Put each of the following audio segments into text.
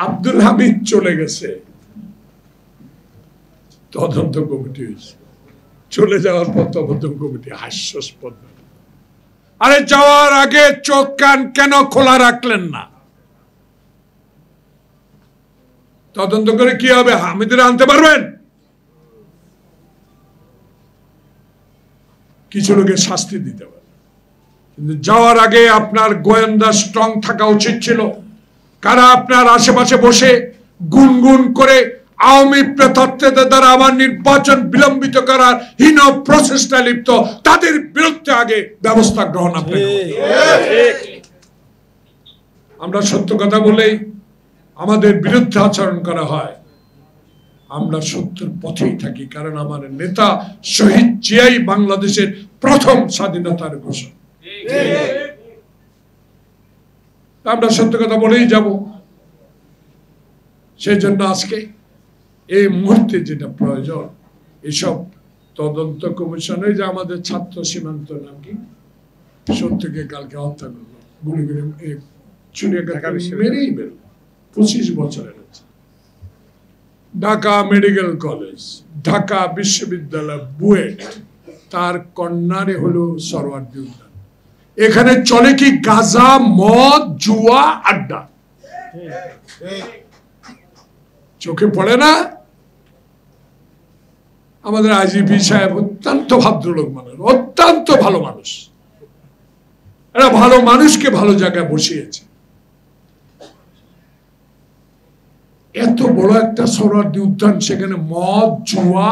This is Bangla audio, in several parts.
আব্দুল হামিদ চলে গেছে, তদন্ত কমিটি হয়েছে, চলে যাওয়ার পর তদন্ত কমিটি হাস্যাস্পদ। আরে যাওয়ার আগে চোখ কান কেন খোলা রাখলেন না? তদন্ত করে কি হবে? হামিদের আনতে পারবেন? কিছু লোকের শাস্তি দিতে পারে, কিন্তু যাওয়ার আগে আপনার গোয়েন্দা স্ট্রং থাকা উচিত ছিল। কারা আপনার আশেপাশে বসে গুনগুন করে আওয়ামী প্রেতাত্ত্বদের দ্বারা আমার নির্বাচন বিলম্বিত করার হীন প্রচেষ্টা লিপ্ত, তাদের বিরুদ্ধে আগে ব্যবস্থা গ্রহণ আপনাকে। আমরা সত্য কথা বলেই আমাদের বিরুদ্ধে আচরণ করা হয়, আমরা সত্যের পথেই থাকি, কারণ আমার নেতা শহীদ জিয়াই বাংলাদেশের প্রথম স্বাধীনতার ঘোষণা। আমরা সত্য কথা বলেই যাব। সেই জন্য আজকে এই মুহূর্তে যেটা প্রয়োজন, এসব তদন্ত কমিশনে, যে আমাদের ছাত্র সীমান্ত নাম কি, সত্যকে কালকে হত্যা করলো, গুলি করে মেরেই বেরো, 25 বছরের। ঢাকা মেডিকেল কলেজ, ঢাকা বিশ্ববিদ্যালয়, বুয়েট, তার কর্নারে হলো সরওয়ার্দী উদ্যান। এখানে চলে কি গাঁজা, মদ, জুয়া, আড্ডা? চোখে পড়ে না? আমাদের আইজিপি সাহেব অত্যন্ত ভদ্রলোক মানুষ, অত্যন্ত ভালো মানুষ। এরা ভালো মানুষকে ভালো জায়গায় বসিয়েছে। এত বড় একটা সরওয়ার্দী উদ্যান, সেখানে মদ, জুয়া,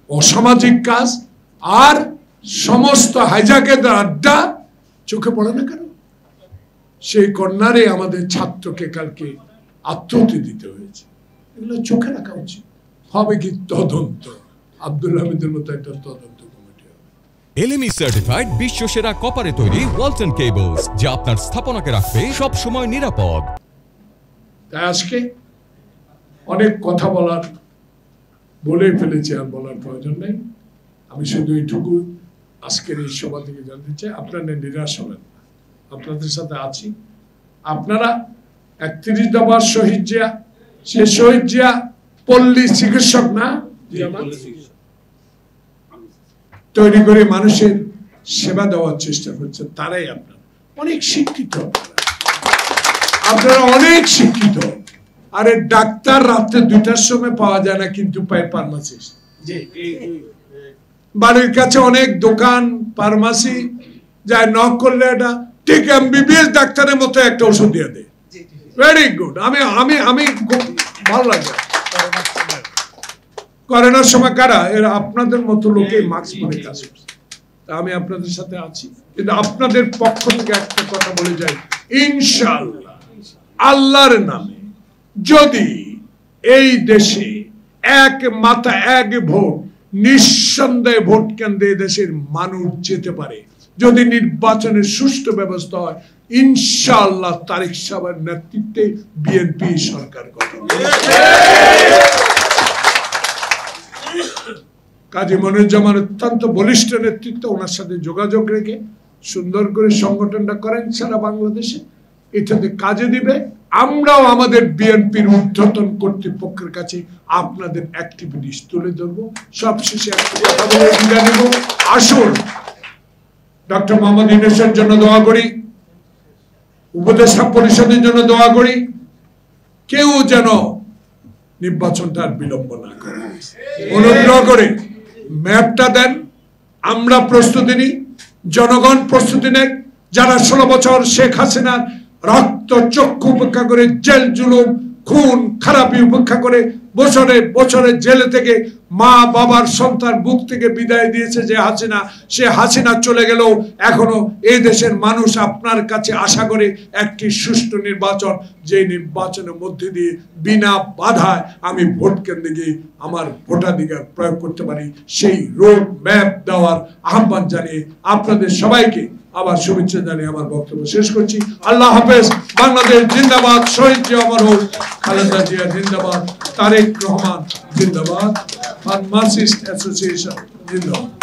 অসামাজিক কাজ আর সমস্ত হাইজ্যাকের আড্ডা, চোখে পড়ে না কেন? সেই কর্নারে আমাদের ছাত্রকে কালকে আত্মহত্যা দিতে হয়েছে। এগুলো চোখে রাখা উচিত। হবে কি তদন্ত? আব্দুল হামিদের মতো একটা তদন্ত কমিটি হবে। এলএমই সার্টিফাইড বিশ্বসেরা কপারে তৈরি ওয়ালটন কেবলস, যা আপনার স্থাপনাকে রাখবে সব সময় নিরাপদ। তাই আজকে অনেক কথা বলে ফেলেছি, আর বলার প্রয়োজন নেই। আমি শুধু এইটুকু আজকের এই সভা থেকে জানতে চাই, আপনারা নিরাশ হবেন না, আপনাদের সাথে আছি। আপনারা 31 দফার শহীদ জিয়া, সে শহীদ জিয়া পল্লী চিকিৎসক না, তৈরি করে মানুষের সেবা দেওয়ার চেষ্টা করছে, তারাই আপনারা অনেক শিক্ষিত, আপনারা অনেক শিক্ষিত। আরে ডাক্তার রাত্রে 2টার সময় পাওয়া যায় না, কিন্তু পায় ফার্মাসিস্ট। বাড়ির কাছে অনেক দোকান, ফার্মাসি, যায় নক করলে এটা ঠিক এমবিবিএস ডাক্তারের মতো একটা ওষুধ দিয়ে দেয়। Very good. আমি আমি আমি ভালো লাগে। করোনার সময় কারা? এরা আপনাদের মতো লোকে মাস্ক পরে কাজ করছে। তা আমি আপনাদের সাথে আছি, কিন্তু আপনাদের পক্ষ থেকে একটা কথা বলে যাই, ইনশাআল্লাহ আল্লাহর নামে যদি এই দেশে এক মাথা এক ভোট, নিঃসন্দেহে ভোট কেন্দ্রে দেশের মানুষ যেতে পারে, যদি নির্বাচনের সুষ্ঠু ব্যবস্থা হয়, ইনশাআল্লাহ তারেক সাহেবের নেতৃত্বে বিএনপি সরকার গঠন। কাজী মনিরুজ্জামান অত্যন্ত বলিষ্ঠ নেতৃত্ব, ওনার সাথে যোগাযোগ রেখে সুন্দর করে সংগঠনটা করেন সারা বাংলাদেশে, এটাতে কাজে দিবে। আমরাও আমাদের বিএনপির ঊর্ধ্বতন কর্তৃপক্ষের কাছে আপনাদের অ্যাক্টিভিটিস তুলে ধরবো। সবশেষে একটা কথা বলে বিদায় নেব। আসুন ডক্টর মোহাম্মদ ইউনূসের জন্য দোয়া করি, উপদেষ্টা পরিষদের জন্য দোয়া করি, কেউ যেন নির্বাচনটা আর বিলম্ব না করে। অনুগ্রহ করে ম্যাপটা দেন, আমরা প্রস্তুতি নিই, জনগণ প্রস্তুতি নেন। যারা 16 বছর শেখ হাসিনার রক্ত চক্ষু উপেক্ষা করে, জেল জুলুম খুন খারাপি উপেক্ষা করে বছরে বছরে জেলে থেকে মা বাবার সন্তান বুক থেকে বিদায় দিয়েছে যে হাসিনা, সে হাসিনা চলে গেলেও এখনো এই দেশের মানুষ আপনার কাছে আশা করে একটি সুষ্ঠু নির্বাচন, যে নির্বাচনের মধ্যে দিয়ে বিনা বাধায় আমি ভোট কেন্দ্রে গিয়ে আমার ভোটাধিকার প্রয়োগ করতে পারি, সেই রোড ম্যাপ দেওয়ার আহ্বান জানিয়ে আপনাদের সবাইকে আবার শুভেচ্ছা জানিয়ে আমার বক্তব্য শেষ করছি। আল্লাহ হাফেজ। বাংলাদেশ জিন্দাবাদ। শহীদ জিয়া অমর হোক। খালেদা জিয়া জিন্দাবাদ। তারেক রহমান জিন্দাবাদ। ফার্মাসিস্ট অ্যাসোসিয়েশন জিন্দাবাদ।